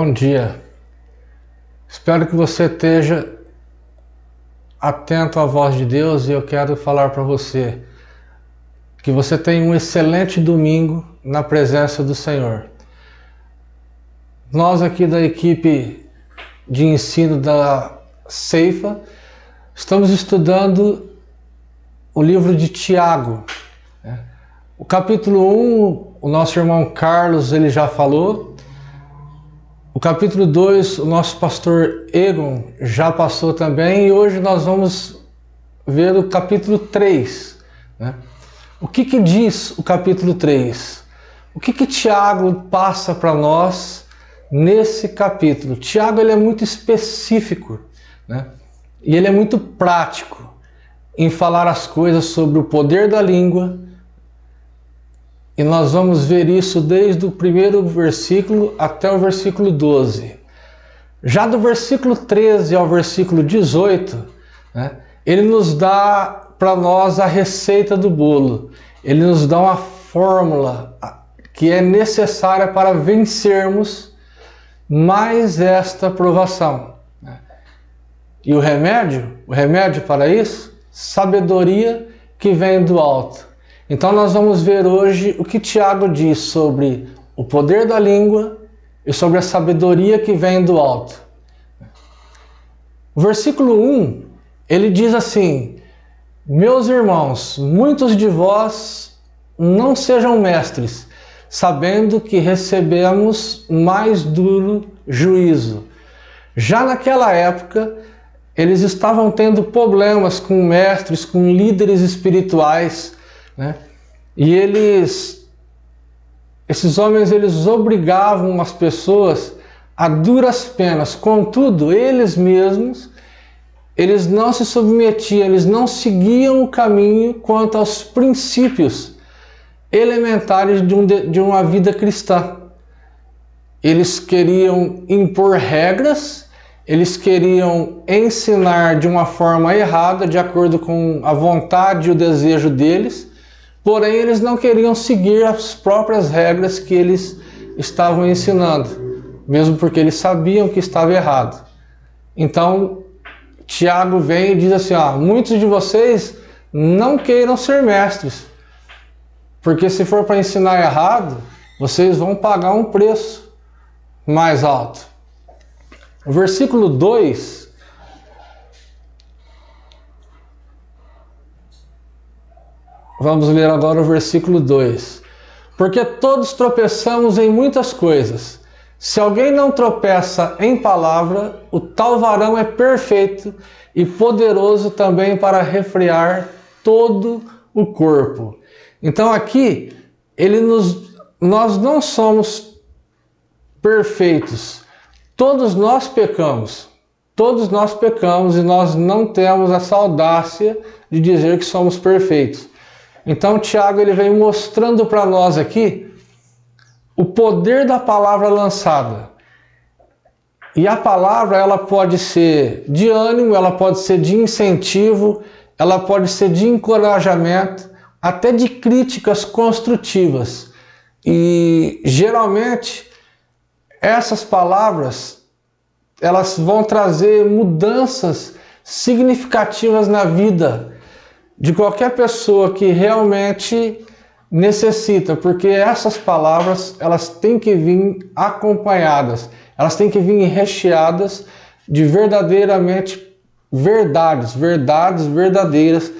Bom dia, espero que você esteja atento à voz de Deus e eu quero falar para você que você tenha um excelente domingo na presença do Senhor. Nós aqui da equipe de ensino da Ceifa estamos estudando o livro de Tiago. O capítulo 1, o nosso irmão Carlos ele já falou. O capítulo 2, o nosso pastor Egon já passou também, e hoje nós vamos ver o capítulo 3. O que diz o capítulo 3? O que Tiago passa para nós nesse capítulo? Tiago ele é muito específico, e ele é muito prático em falar as coisas sobre o poder da língua. E nós vamos ver isso desde o primeiro versículo até o versículo 12. Já do versículo 13 ao versículo 18, ele nos dá para nós a receita do bolo. Ele nos dá uma fórmula que é necessária para vencermos mais esta provação. E o remédio para isso? Sabedoria que vem do alto. Então nós vamos ver hoje o que Tiago diz sobre o poder da língua e sobre a sabedoria que vem do alto. O versículo 1, ele diz assim: meus irmãos, muitos de vós não sejam mestres, sabendo que recebemos mais duro juízo. Já naquela época, eles estavam tendo problemas com mestres, com líderes espirituais, e esses homens eles obrigavam as pessoas a duras penas. Contudo, eles mesmos, eles não se submetiam, eles não seguiam o caminho quanto aos princípios elementares de uma vida cristã. Eles queriam impor regras, eles queriam ensinar de uma forma errada, de acordo com a vontade e o desejo deles. Porém, eles não queriam seguir as próprias regras que eles estavam ensinando, mesmo porque eles sabiam que estava errado. Então, Tiago vem e diz assim, muitos de vocês não queiram ser mestres, porque se for para ensinar errado, vocês vão pagar um preço mais alto. O versículo 2... Vamos ler agora o versículo 2. Porque todos tropeçamos em muitas coisas. Se alguém não tropeça em palavra, o tal varão é perfeito e poderoso também para refrear todo o corpo. Então aqui, nós não somos perfeitos. Todos nós pecamos. Todos nós pecamos e nós não temos essa audácia de dizer que somos perfeitos. Então Tiago ele vem mostrando para nós aqui o poder da palavra lançada. E a palavra ela pode ser de ânimo, ela pode ser de incentivo, ela pode ser de encorajamento, até de críticas construtivas. E geralmente essas palavras elas vão trazer mudanças significativas na vida de qualquer pessoa que realmente necessita, porque essas palavras elas têm que vir acompanhadas, elas têm que vir recheadas de verdadeiramente verdades verdadeiras,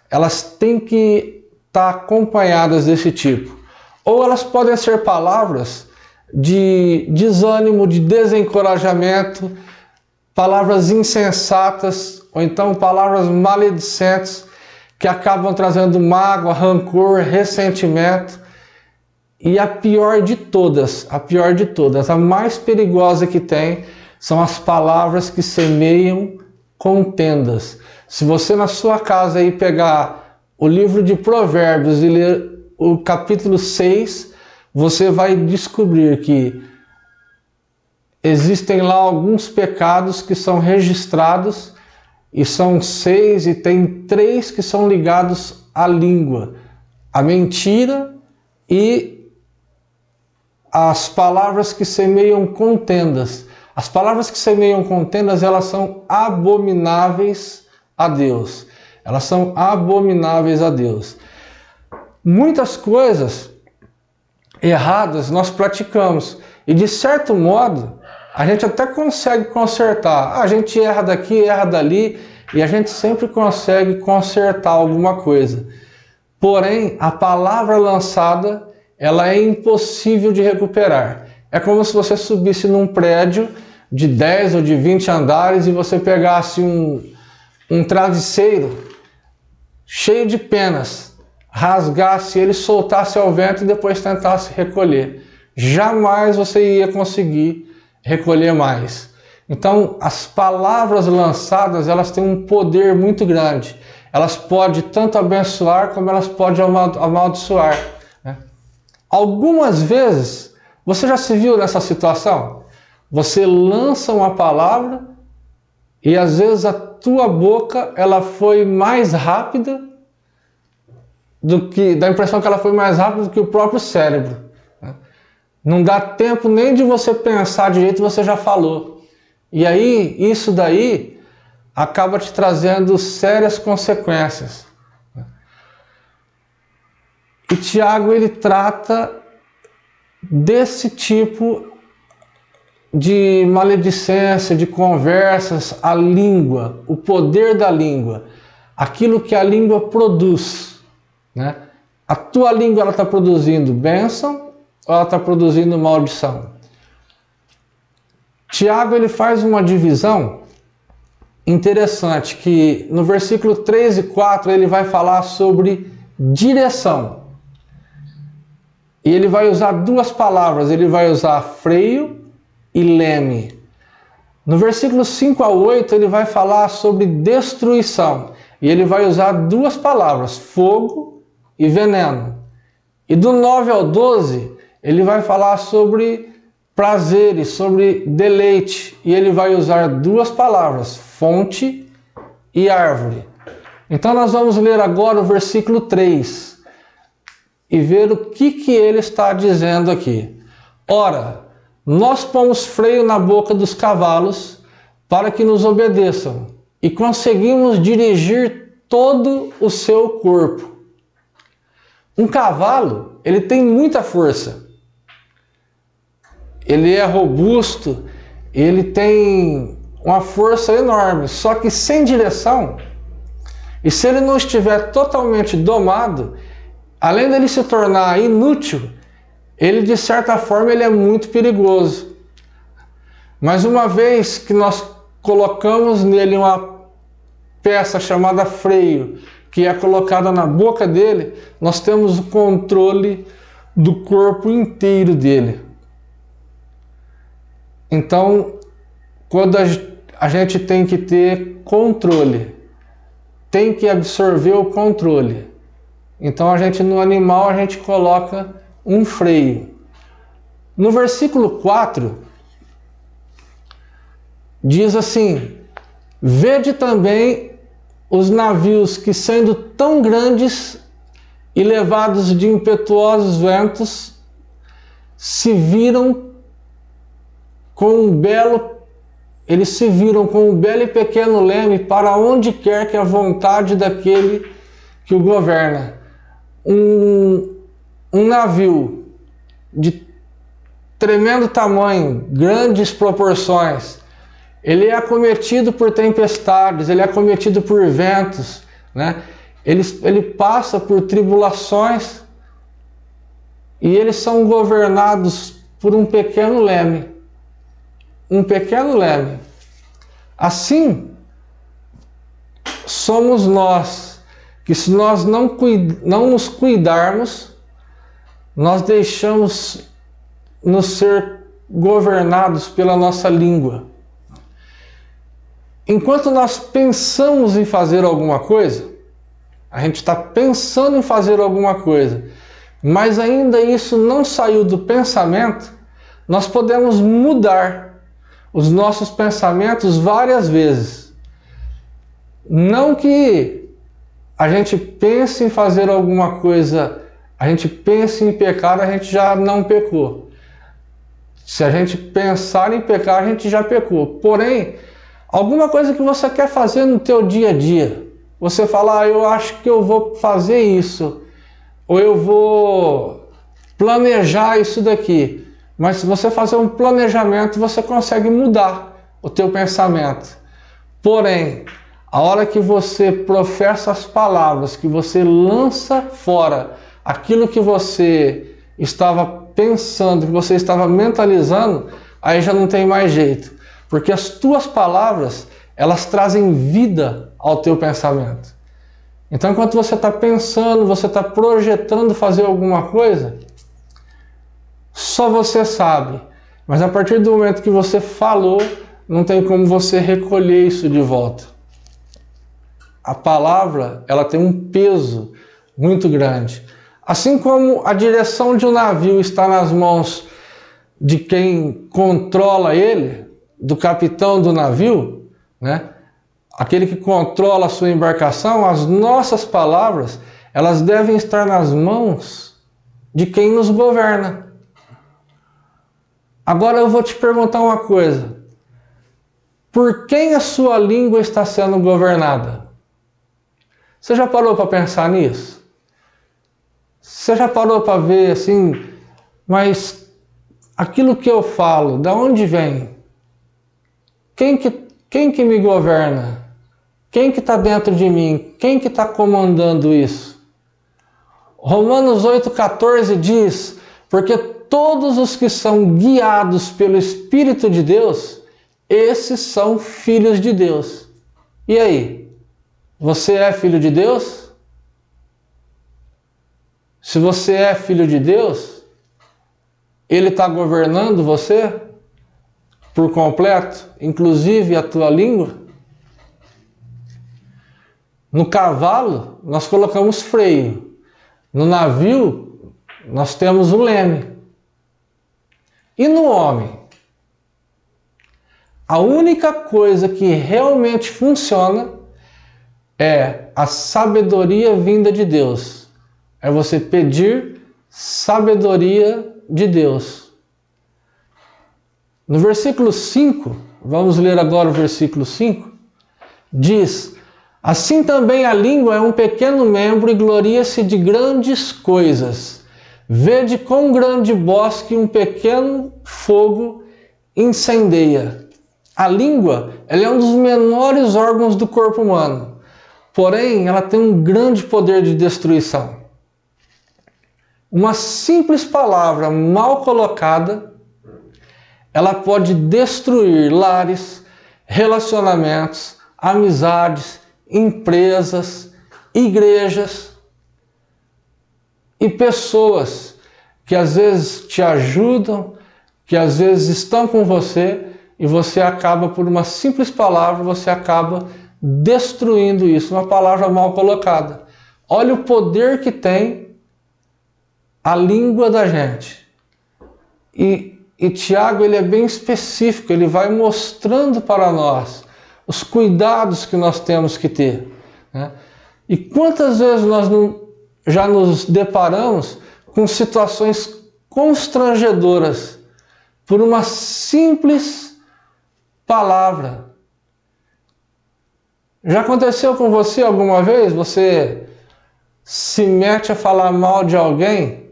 elas têm que estar acompanhadas desse tipo. Ou elas podem ser palavras de desânimo, de desencorajamento, palavras insensatas, ou então palavras maledicentes, que acabam trazendo mágoa, rancor, ressentimento. E a pior de todas, a mais perigosa que tem, são as palavras que semeiam contendas. Se você na sua casa aí pegar o livro de Provérbios e ler o capítulo 6, você vai descobrir que existem lá alguns pecados que são registrados, e são 6 e tem 3 que são ligados à língua, a mentira e as palavras que semeiam contendas. As palavras que semeiam contendas, elas são abomináveis a Deus. Elas são abomináveis a Deus. Muitas coisas erradas nós praticamos e, de certo modo, a gente até consegue consertar. A gente erra daqui, erra dali e a gente sempre consegue consertar alguma coisa. Porém, a palavra lançada, ela é impossível de recuperar. É como se você subisse num prédio de 10 ou de 20 andares e você pegasse um travesseiro cheio de penas, rasgasse ele, soltasse ao vento e depois tentasse recolher. Jamais você ia conseguir recolher mais. Então, as palavras lançadas, elas têm um poder muito grande. Elas podem tanto abençoar como elas podem amaldiçoar, né? Algumas vezes, você já se viu nessa situação? Você lança uma palavra e às vezes a tua boca ela foi mais rápida dá a impressão que ela foi mais rápida do que o próprio cérebro, né? Não dá tempo nem de você pensar direito, você já falou. E aí, isso daí acaba te trazendo sérias consequências. E Tiago, ele trata desse tipo de maledicência, de conversas, a língua, o poder da língua, aquilo que a língua produz, né? A tua língua, ela está produzindo bênção ou ela está produzindo maldição? Tiago, ele faz uma divisão interessante, que no versículo 3 e 4 ele vai falar sobre direção. E ele vai usar duas palavras, ele vai usar freio e leme. No versículo 5 a 8 ele vai falar sobre destruição. E ele vai usar duas palavras, fogo e veneno. E do 9 ao 12 ele vai falar sobre prazeres, sobre deleite. E ele vai usar duas palavras, fonte e árvore. Então nós vamos ler agora o versículo 3 e ver o que ele está dizendo aqui. Ora, nós pomos freio na boca dos cavalos para que nos obedeçam e conseguimos dirigir todo o seu corpo. Um cavalo, ele tem muita força. Ele é robusto, ele tem uma força enorme, só que sem direção. E se ele não estiver totalmente domado, além dele se tornar inútil, ele de certa forma ele é muito perigoso. Mas uma vez que nós colocamos nele uma peça chamada freio, que é colocada na boca dele, nós temos o controle do corpo inteiro dele. Então, quando a gente tem que ter controle, tem que absorver o controle. Então no animal a gente coloca um freio. No versículo 4, diz assim: vede também os navios que, sendo tão grandes e levados de impetuosos ventos, se viram com um belo e pequeno leme para onde quer que a vontade daquele que o governa. Um navio de tremendo tamanho, grandes proporções, ele é acometido por tempestades, ele é acometido por ventos, né? Ele passa por tribulações e eles são governados por um pequeno leme. Um pequeno leme. Assim, somos nós, que se nós não nos cuidarmos, nós deixamos nos ser governados pela nossa língua. Enquanto nós pensamos em fazer alguma coisa, a gente está pensando em fazer alguma coisa, mas ainda isso não saiu do pensamento, nós podemos mudar os nossos pensamentos várias vezes. Não que a gente pense em fazer alguma coisa, a gente pense em pecar, a gente já não pecou. Se a gente pensar em pecar, a gente já pecou. Porém, alguma coisa que você quer fazer no teu dia a dia, você fala, eu acho que eu vou fazer isso, ou eu vou planejar isso daqui. Mas se você fazer um planejamento, você consegue mudar o teu pensamento. Porém, a hora que você professa as palavras, que você lança fora aquilo que você estava pensando, que você estava mentalizando, aí já não tem mais jeito. Porque as tuas palavras, elas trazem vida ao teu pensamento. Então, enquanto você está pensando, você está projetando fazer alguma coisa, só você sabe. Mas a partir do momento que você falou, não tem como você recolher isso de volta. A palavra, ela tem um peso muito grande. Assim como a direção de um navio está nas mãos de quem controla ele, do capitão do navio, né? Aquele que controla a sua embarcação, as nossas palavras, elas devem estar nas mãos de quem nos governa. Agora eu vou te perguntar uma coisa. Por quem a sua língua está sendo governada? Você já parou para pensar nisso? Você já parou para ver assim, mas aquilo que eu falo, de onde vem? Quem que me governa? Quem que está dentro de mim? Quem que está comandando isso? Romanos 8,14 diz, porque todos os que são guiados pelo Espírito de Deus, esses são filhos de Deus. E aí? Você é filho de Deus? Se você é filho de Deus, Ele está governando você por completo, inclusive a tua língua? No cavalo, nós colocamos freio. No navio, nós temos o leme. E no homem? A única coisa que realmente funciona é a sabedoria vinda de Deus. É você pedir sabedoria de Deus. No versículo 5, vamos ler agora o versículo 5, diz: assim também a língua é um pequeno membro e gloria-se de grandes coisas. Vede quão grande bosque um pequeno fogo incendeia. A língua, ela é um dos menores órgãos do corpo humano, porém ela tem um grande poder de destruição. Uma simples palavra mal colocada, ela pode destruir lares, relacionamentos, amizades, empresas, igrejas e pessoas que às vezes te ajudam, que às vezes estão com você e você acaba, por uma simples palavra, você acaba destruindo isso, uma palavra mal colocada. Olha o poder que tem a língua da gente. E Tiago, ele é bem específico, ele vai mostrando para nós os cuidados que nós temos que ter, né? E quantas vezes nós já nos deparamos com situações constrangedoras por uma simples palavra. Já aconteceu com você alguma vez? Você se mete a falar mal de alguém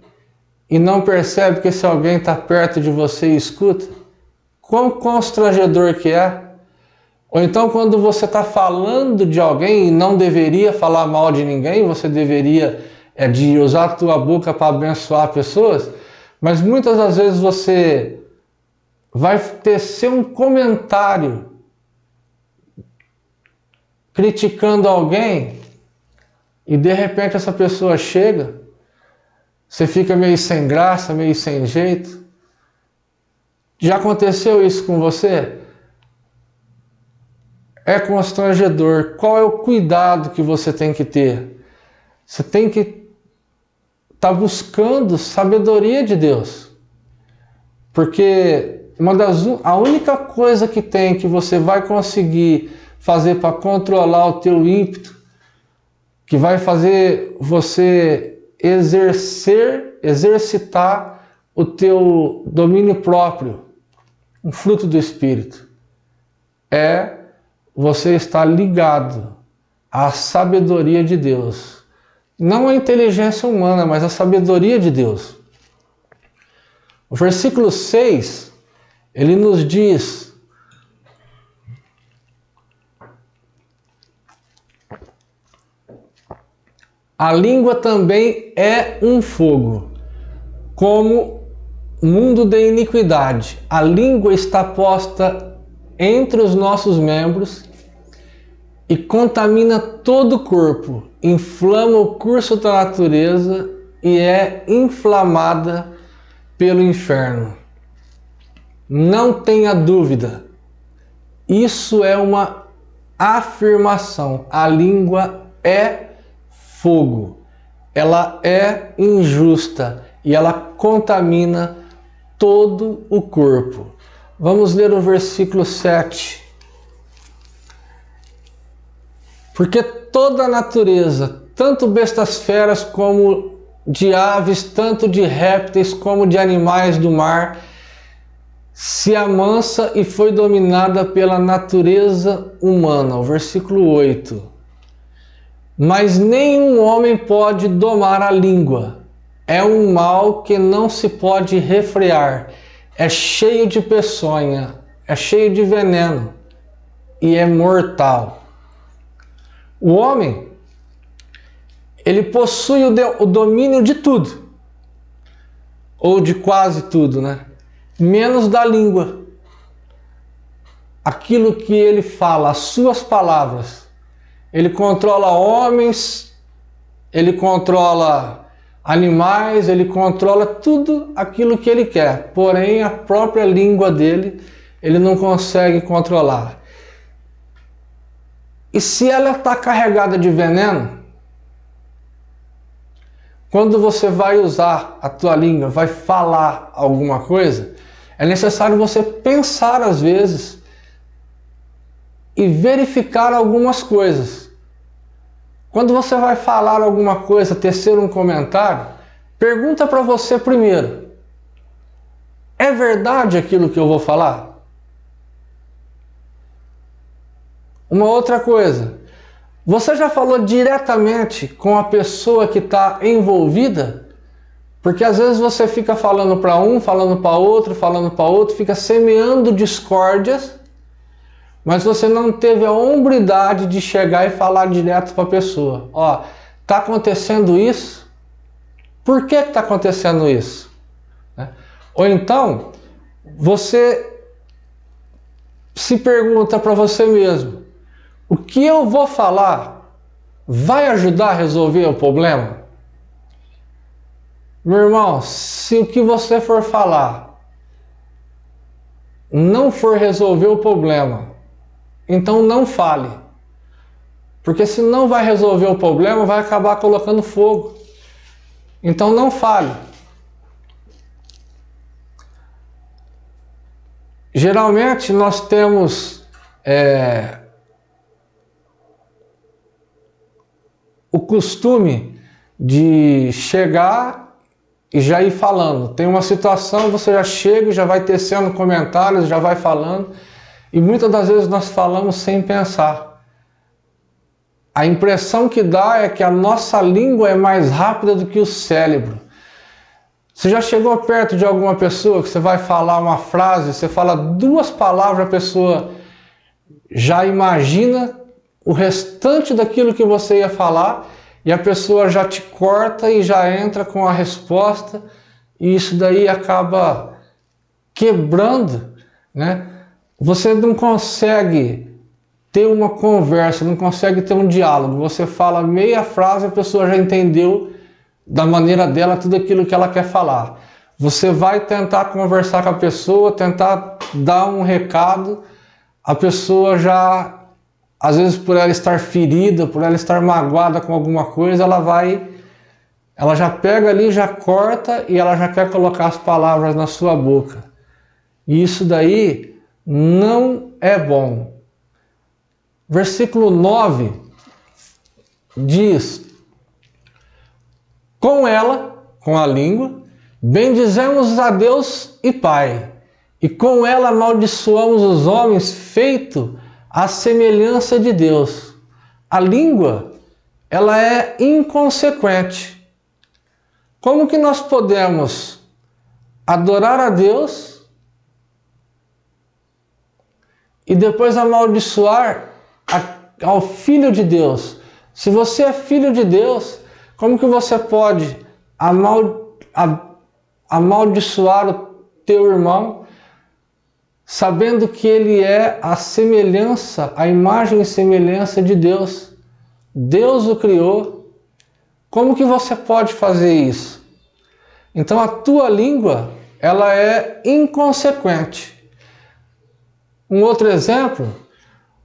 e não percebe que esse alguém está perto de você e escuta? Quão constrangedor que é. Ou então quando você está falando de alguém e não deveria falar mal de ninguém, você deveria de usar a tua boca para abençoar pessoas, mas muitas das vezes você vai tecer um comentário criticando alguém e de repente essa pessoa chega, você fica meio sem graça, meio sem jeito. Já aconteceu isso com você? É constrangedor. Qual é o cuidado que você tem que ter? Você tem que estar buscando sabedoria de Deus. Porque a única coisa que tem que você vai conseguir fazer para controlar o teu ímpeto, que vai fazer você exercitar o teu domínio próprio, um fruto do Espírito, é você estar ligado à sabedoria de Deus. Não a inteligência humana, mas a sabedoria de Deus. O versículo 6, ele nos diz: a língua também é um fogo, como mundo de iniquidade. A língua está posta entre os nossos membros e contamina todo o corpo, inflama o curso da natureza e é inflamada pelo inferno. Não tenha dúvida, isso é uma afirmação. A língua é fogo, ela é injusta e ela contamina todo o corpo. Vamos ler o versículo 7. Porque toda a natureza, tanto bestas feras como de aves, tanto de répteis como de animais do mar, se amansa e foi dominada pela natureza humana. O versículo 8. Mas nenhum homem pode domar a língua. É um mal que não se pode refrear. É cheio de peçonha, é cheio de veneno e é mortal. O homem, ele possui o domínio de tudo, ou de quase tudo, né? Menos da língua. Aquilo que ele fala, as suas palavras. Ele controla homens, ele controla animais, ele controla tudo aquilo que ele quer. Porém, a própria língua dele, ele não consegue controlar. E se ela está carregada de veneno, quando você vai usar a tua língua, vai falar alguma coisa, é necessário você pensar às vezes e verificar algumas coisas. Quando você vai falar alguma coisa, tecer um comentário, pergunta para você primeiro: é verdade aquilo que eu vou falar? Uma outra coisa, você já falou diretamente com a pessoa que está envolvida? Porque às vezes você fica falando para um, falando para outro, fica semeando discórdias, mas você não teve a hombridade de chegar e falar direto para a pessoa. Ó, tá acontecendo isso? Por que está acontecendo isso? Ou então, você se pergunta para você mesmo: o que eu vou falar vai ajudar a resolver o problema? Meu irmão, se o que você for falar não for resolver o problema, então não fale. Porque se não vai resolver o problema, vai acabar colocando fogo. Então não fale. Geralmente nós temos o costume de chegar e já ir falando. Tem uma situação, você já chega e já vai tecendo comentários, já vai falando. E muitas das vezes nós falamos sem pensar. A impressão que dá é que a nossa língua é mais rápida do que o cérebro. Você já chegou perto de alguma pessoa que você vai falar uma frase, você fala 2 palavras, a pessoa já imagina o restante daquilo que você ia falar e a pessoa já te corta e já entra com a resposta, e isso daí acaba quebrando, né? Você não consegue ter uma conversa, não consegue ter um diálogo. Você fala meia frase, a pessoa já entendeu da maneira dela tudo aquilo que ela quer falar. Você vai tentar conversar com a pessoa, tentar dar um recado, a pessoa já, às vezes por ela estar ferida, por ela estar magoada com alguma coisa, ela já pega ali, já corta e ela já quer colocar as palavras na sua boca. E isso daí não é bom. Versículo 9 diz: com ela, com a língua, Bendizemos a Deus e Pai, e com ela amaldiçoamos os homens feito à semelhança de Deus. A língua, ela é inconsequente. Como que nós podemos adorar a Deus e depois amaldiçoar ao Filho de Deus? Se você é filho de Deus, como que você pode amaldiçoar o teu irmão, sabendo que ele é a semelhança, a imagem e semelhança de Deus? Deus o criou. Como que você pode fazer isso? Então a tua língua, ela é inconsequente. Um outro exemplo,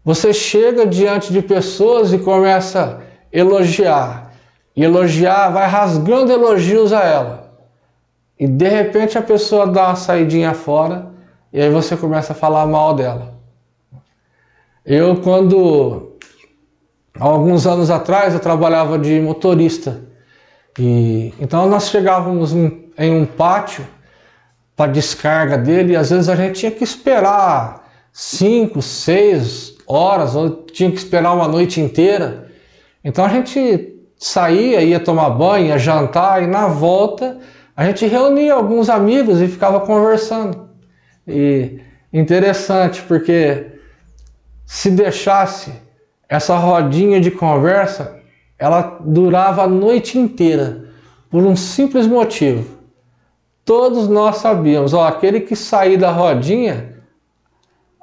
você chega diante de pessoas e começa a elogiar. E elogiar, vai rasgando elogios a ela. E de repente a pessoa dá uma saidinha fora e aí você começa a falar mal dela. Eu, há alguns anos atrás, eu trabalhava de motorista. Então nós chegávamos em um pátio para descarga dele e às vezes a gente tinha que esperar 5, 6 horas ou tinha que esperar uma noite inteira. Então a gente saía, ia tomar banho, ia jantar e na volta a gente reunia alguns amigos e ficava conversando. E interessante porque se deixasse essa rodinha de conversa, ela durava a noite inteira por um simples motivo. Todos nós sabíamos, aquele que sair da rodinha,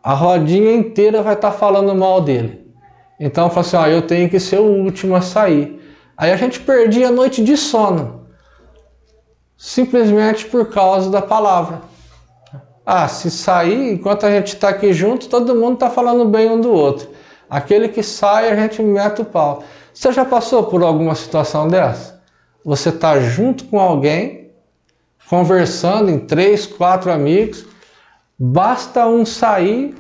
a rodinha inteira vai estar falando mal dele. Então eu falei assim, eu tenho que ser o último a sair. Aí a gente perdia a noite de sono, simplesmente por causa da palavra. Se sair, enquanto a gente está aqui junto, todo mundo está falando bem um do outro. Aquele que sai, a gente mete o pau. Você já passou por alguma situação dessa? Você está junto com alguém, conversando em 3, 4 amigos, basta um sair,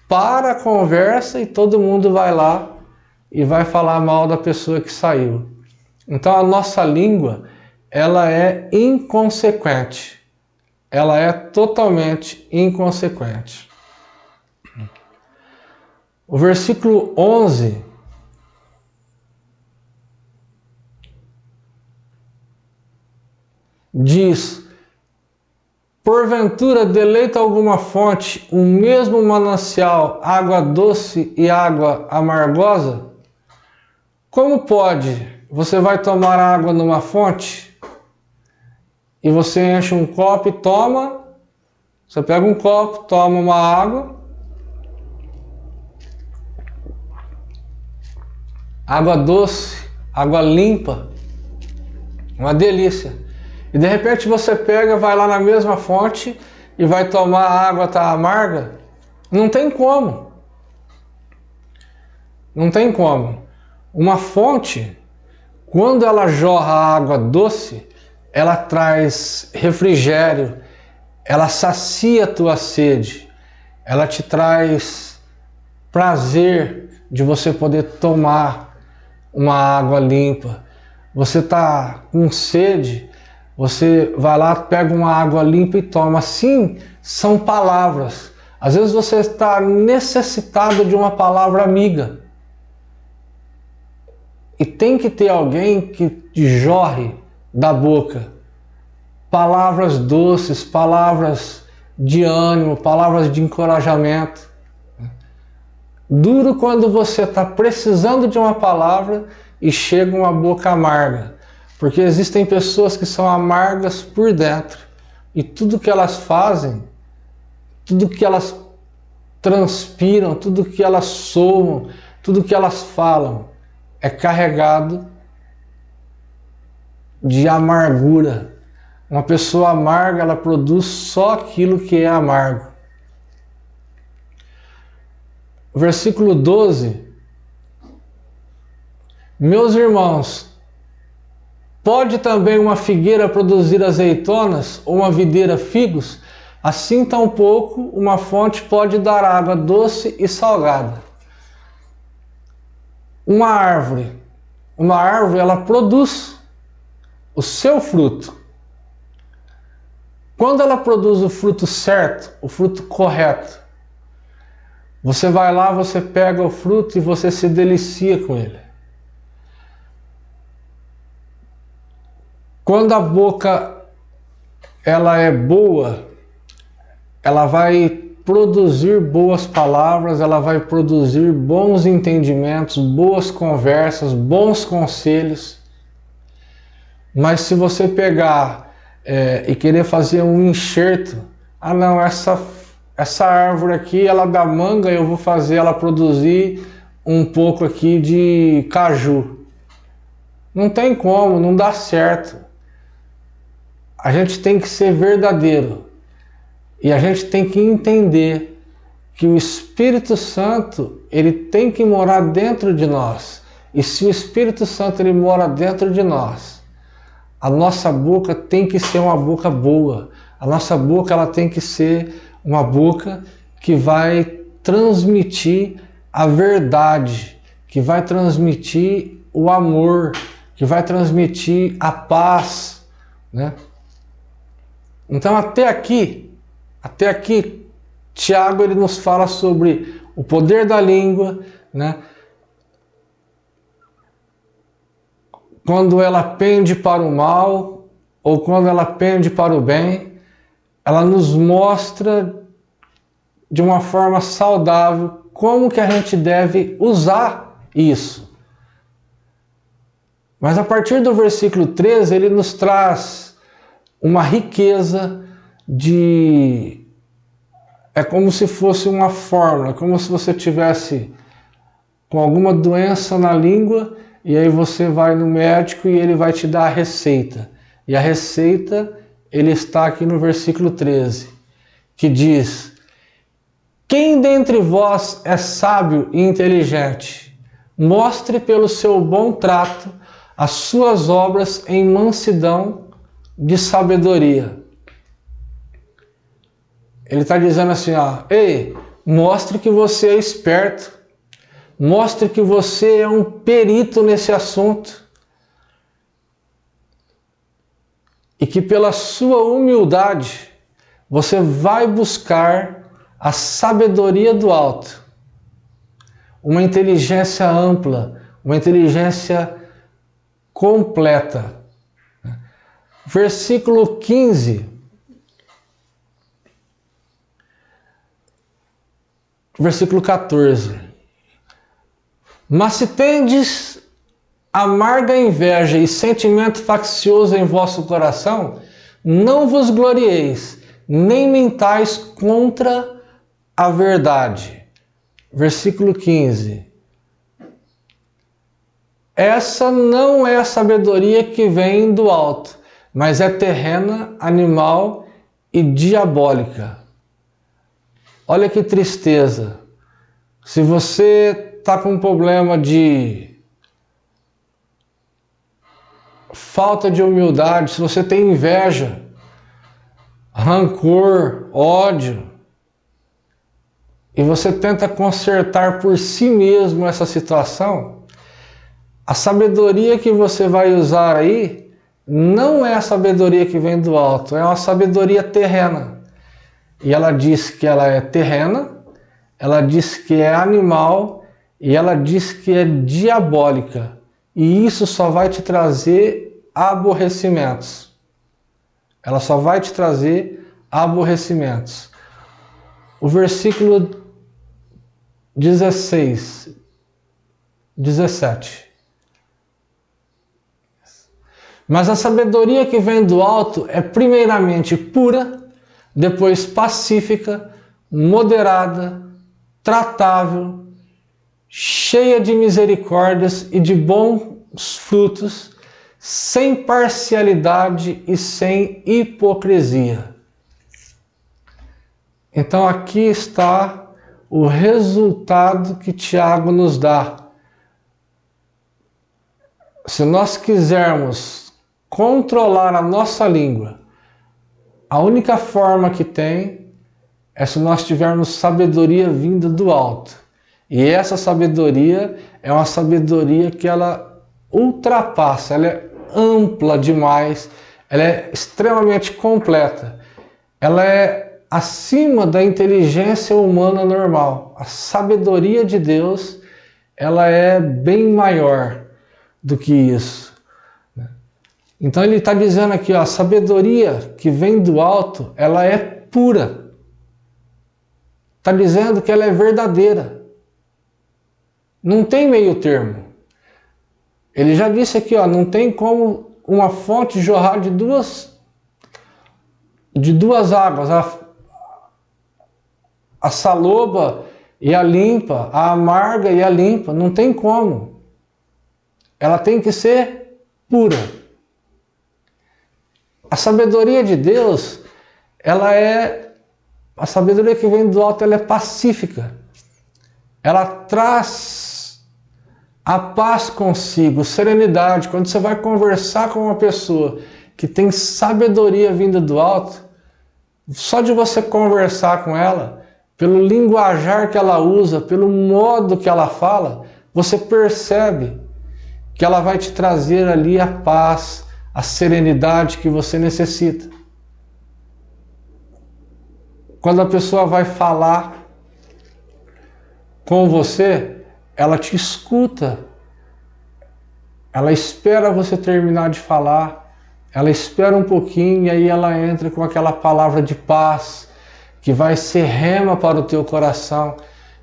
para a conversa e todo mundo vai lá e vai falar mal da pessoa que saiu. Então a nossa língua, ela é inconsequente. Ela é totalmente inconsequente. O versículo 11 diz: porventura deleita alguma fonte o mesmo manancial, água doce e água amargosa? Como pode? Você vai tomar água numa fonte e você enche um copo e toma. Você pega um copo, toma uma água. Água doce, água limpa, uma delícia. E de repente você pega, vai lá na mesma fonte e vai tomar a água, tá amarga? Não tem como. Não tem como. Uma fonte, quando ela jorra água doce, ela traz refrigério, ela sacia a tua sede, ela te traz prazer de você poder tomar uma água limpa. Você está com sede, você vai lá, pega uma água limpa e toma. Assim são palavras. Às vezes você está necessitado de uma palavra amiga. E tem que ter alguém que jorre da boca palavras doces, palavras de ânimo, palavras de encorajamento. Duro quando você está precisando de uma palavra e chega uma boca amarga. Porque existem pessoas que são amargas por dentro. E tudo que elas fazem, tudo que elas transpiram, tudo que elas soam, tudo que elas falam, é carregado de amargura. Uma pessoa amarga, ela produz só aquilo que é amargo. Versículo 12. Meus irmãos, pode também uma figueira produzir azeitonas ou uma videira figos? Assim tampouco uma fonte pode dar água doce e salgada. Uma árvore ela produz o seu fruto. quando ela produz o fruto certo, o fruto correto, você vai lá, você pega o fruto e você se delicia com ele. Quando a boca ela é boa, ela vai produzir boas palavras, ela vai produzir bons entendimentos, boas conversas, bons conselhos. Mas se você pegar e querer fazer um enxerto, ah não, essa árvore aqui ela dá manga, eu vou fazer ela produzir um pouco aqui de caju. Não tem como, não dá certo. A gente tem que ser verdadeiro. E a gente tem que entender que o Espírito Santo, ele tem que morar dentro de nós. E se o Espírito Santo ele mora dentro de nós, a nossa boca tem que ser uma boca boa. A nossa boca ela tem que ser uma boca que vai transmitir a verdade, que vai transmitir o amor, que vai transmitir a paz, né? Então até aqui, Tiago ele nos fala sobre o poder da língua, né? Quando ela pende para o mal ou quando ela pende para o bem, ela nos mostra de uma forma saudável como que a gente deve usar isso. Mas a partir do versículo 13, ele nos traz uma riqueza de... É como se fosse uma fórmula, como se você tivesse com alguma doença na língua e aí você vai no médico e ele vai te dar a receita. E a receita, ele está aqui no versículo 13, que diz: quem dentre vós é sábio e inteligente, mostre pelo seu bom trato as suas obras em mansidão de sabedoria. Ele está dizendo assim, ó, ei, mostre que você é esperto, mostre que você é um perito nesse assunto e que pela sua humildade você vai buscar a sabedoria do alto, uma inteligência ampla, uma inteligência completa. Versículo 15. Versículo 14. Mas se tendes amarga inveja e sentimento faccioso em vosso coração, não vos glorieis, nem mentais contra a verdade. Versículo 15. Essa não é a sabedoria que vem do alto, mas é terrena, animal e diabólica. Olha que tristeza. Se você está com um problema de falta de humildade, se você tem inveja, rancor, ódio, e você tenta consertar por si mesmo essa situação, a sabedoria que você vai usar aí não é a sabedoria que vem do alto, é uma sabedoria terrena. E ela diz que ela é terrena, ela diz que é animal e ela diz que é diabólica. E isso só vai te trazer aborrecimentos. Ela só vai te trazer aborrecimentos. O versículo 17. Mas a sabedoria que vem do alto é primeiramente pura, depois pacífica, moderada, tratável, cheia de misericórdias e de bons frutos, sem parcialidade e sem hipocrisia. Então aqui está o resultado que Tiago nos dá. Se nós quisermos controlar a nossa língua, a única forma que tem é se nós tivermos sabedoria vinda do alto. E essa sabedoria é uma sabedoria que ela ultrapassa, ela é ampla demais, ela é extremamente completa. ela é acima da inteligência humana normal. A sabedoria de Deus, ela é bem maior do que isso. Então ele está dizendo aqui, ó, a sabedoria que vem do alto, ela é pura. Está dizendo que ela é verdadeira. Não tem meio termo. Ele já disse aqui, ó, não tem como uma fonte jorrar de duas águas, a saloba e a limpa, a amarga e a limpa, não tem como. Ela tem que ser pura. A sabedoria de Deus, a sabedoria que vem do alto, ela é pacífica. Ela traz a paz consigo, serenidade. Quando você vai conversar com uma pessoa que tem sabedoria vinda do alto, só de você conversar com ela, pelo linguajar que ela usa, pelo modo que ela fala, você percebe que ela vai te trazer ali a paz, a serenidade que você necessita. Quando a pessoa vai falar com você, ela te escuta, ela espera você terminar de falar, ela espera um pouquinho e aí ela entra com aquela palavra de paz, que vai ser rema para o teu coração,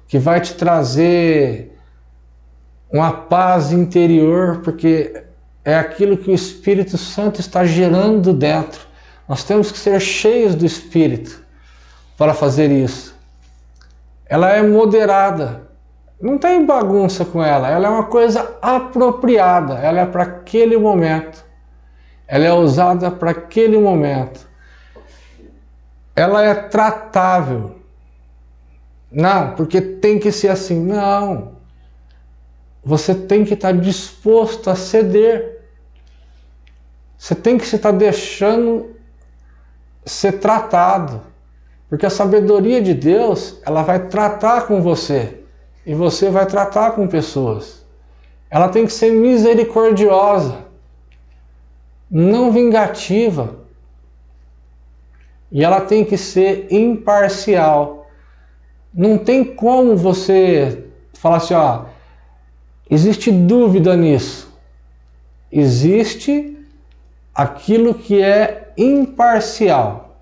que vai te trazer uma paz interior, porque é aquilo que o Espírito Santo está gerando dentro. Nós temos que ser cheios do Espírito para fazer isso. Ela é moderada, não tem bagunça com ela, ela é uma coisa apropriada, ela é para aquele momento, ela é usada para aquele momento. Ela é tratável. Não, porque tem que ser assim. Não. Você tem que estar disposto a ceder. Você tem que estar deixando ser tratado. Porque a sabedoria de Deus, ela vai tratar com você. E você vai tratar com pessoas. Ela tem que ser misericordiosa. Não vingativa. E ela tem que ser imparcial. Não tem como você falar assim, ó, existe dúvida nisso. Existe aquilo que é imparcial.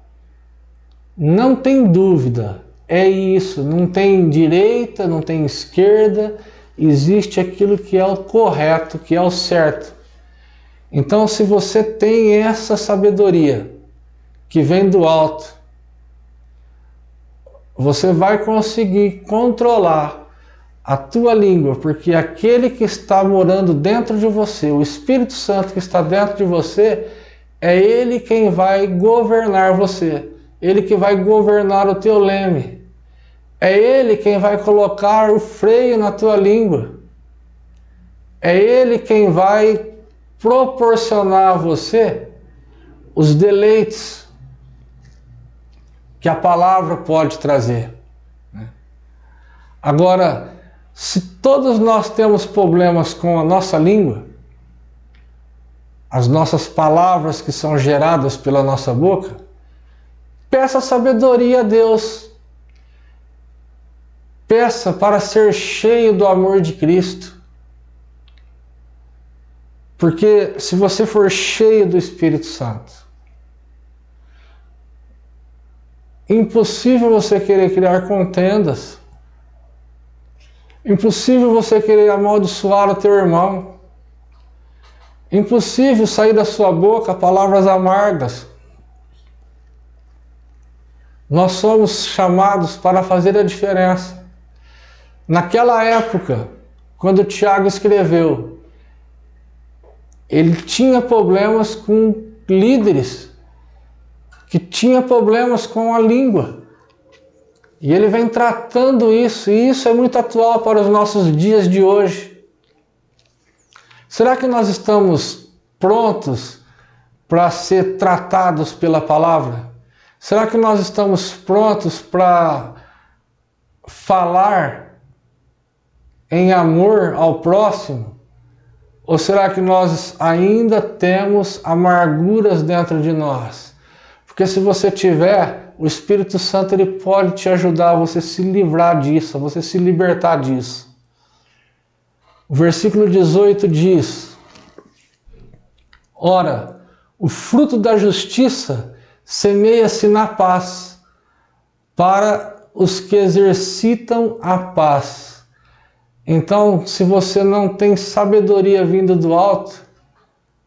Não tem dúvida. É isso. Não tem direita, não tem esquerda. Existe aquilo que é o correto, que é o certo. Então, se você tem essa sabedoria que vem do alto, você vai conseguir controlar a tua língua, porque aquele que está morando dentro de você, o Espírito Santo que está dentro de você, é ele quem vai governar você, ele que vai governar o teu leme, é ele quem vai colocar o freio na tua língua, é ele quem vai proporcionar a você os deleites que a palavra pode trazer. Agora, se todos nós temos problemas com a nossa língua, as nossas palavras que são geradas pela nossa boca, peça sabedoria a Deus. Peça para ser cheio do amor de Cristo. Porque se você for cheio do Espírito Santo, impossível você querer criar contendas. Impossível você querer amaldiçoar o teu irmão. Impossível sair da sua boca palavras amargas. Nós somos chamados para fazer a diferença. Naquela época, quando Tiago escreveu, ele tinha problemas com líderes que tinha problemas com a língua. E ele vem tratando isso, e isso é muito atual para os nossos dias de hoje. Será que nós estamos prontos para ser tratados pela palavra? Será que nós estamos prontos para falar em amor ao próximo? Ou será que nós ainda temos amarguras dentro de nós? Porque se você tiver, o Espírito Santo ele pode te ajudar a você se livrar disso, a você se libertar disso. O versículo 18 diz: ora, o fruto da justiça semeia-se na paz, para os que exercitam a paz. Então, se você não tem sabedoria vinda do alto,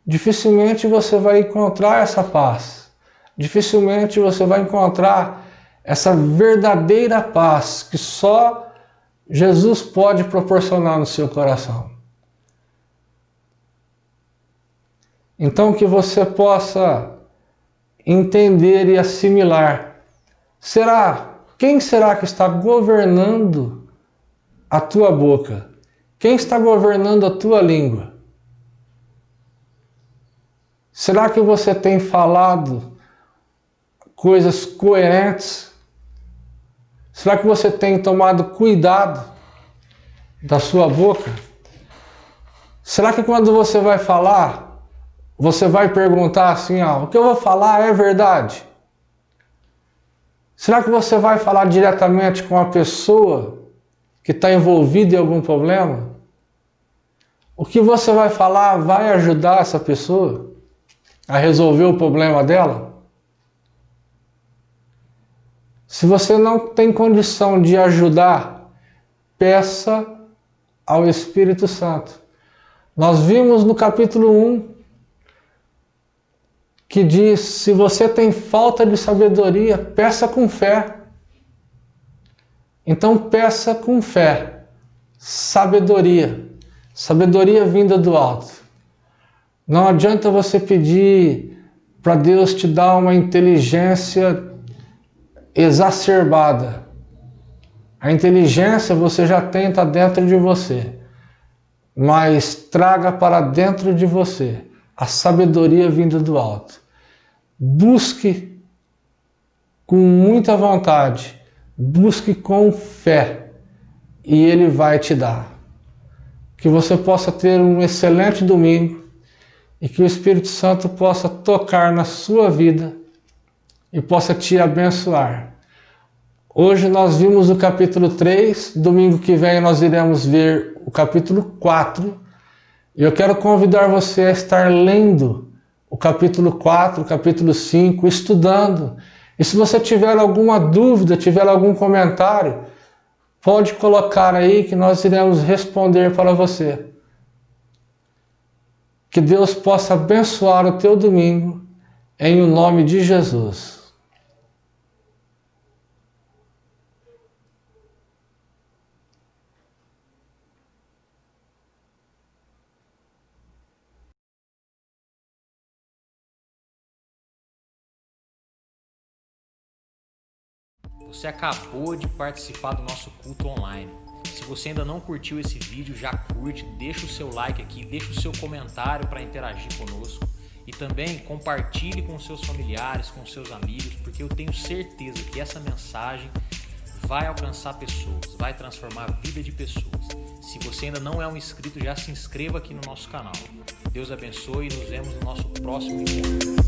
dificilmente você vai encontrar essa paz. Dificilmente você vai encontrar essa verdadeira paz que só Jesus pode proporcionar no seu coração. Então que você possa entender e assimilar. Quem será que está governando a tua boca? Quem está governando a tua língua? Será que você tem falado coisas coerentes? Será que você tem tomado cuidado da sua boca? Será que quando você vai falar, você vai perguntar assim, o que eu vou falar é verdade? Será que você vai falar diretamente com a pessoa que está envolvida em algum problema? O que você vai falar vai ajudar essa pessoa a resolver o problema dela? Se você não tem condição de ajudar, peça ao Espírito Santo. Nós vimos no capítulo 1 que diz: se você tem falta de sabedoria, peça com fé. Então peça com fé, sabedoria vinda do alto. Não adianta você pedir para Deus te dar uma inteligência exacerbada. A inteligência você já tem, está dentro de você. Mas traga para dentro de você a sabedoria vinda do alto. Busque com muita vontade, busque com fé, e Ele vai te dar. Que você possa ter um excelente domingo e que o Espírito Santo possa tocar na sua vida e possa te abençoar. Hoje nós vimos o capítulo 3, domingo que vem nós iremos ver o capítulo 4, e eu quero convidar você a estar lendo o capítulo 4, o capítulo 5, estudando. E se você tiver alguma dúvida, tiver algum comentário, pode colocar aí que nós iremos responder para você. Que Deus possa abençoar o teu domingo, em o nome de Jesus. Você acabou de participar do nosso culto online. Se você ainda não curtiu esse vídeo, já curte, deixa o seu like aqui, deixa o seu comentário para interagir conosco. E também compartilhe com seus familiares, com seus amigos, porque eu tenho certeza que essa mensagem vai alcançar pessoas, vai transformar a vida de pessoas. Se você ainda não é um inscrito, já se inscreva aqui no nosso canal. Deus abençoe e nos vemos no nosso próximo encontro.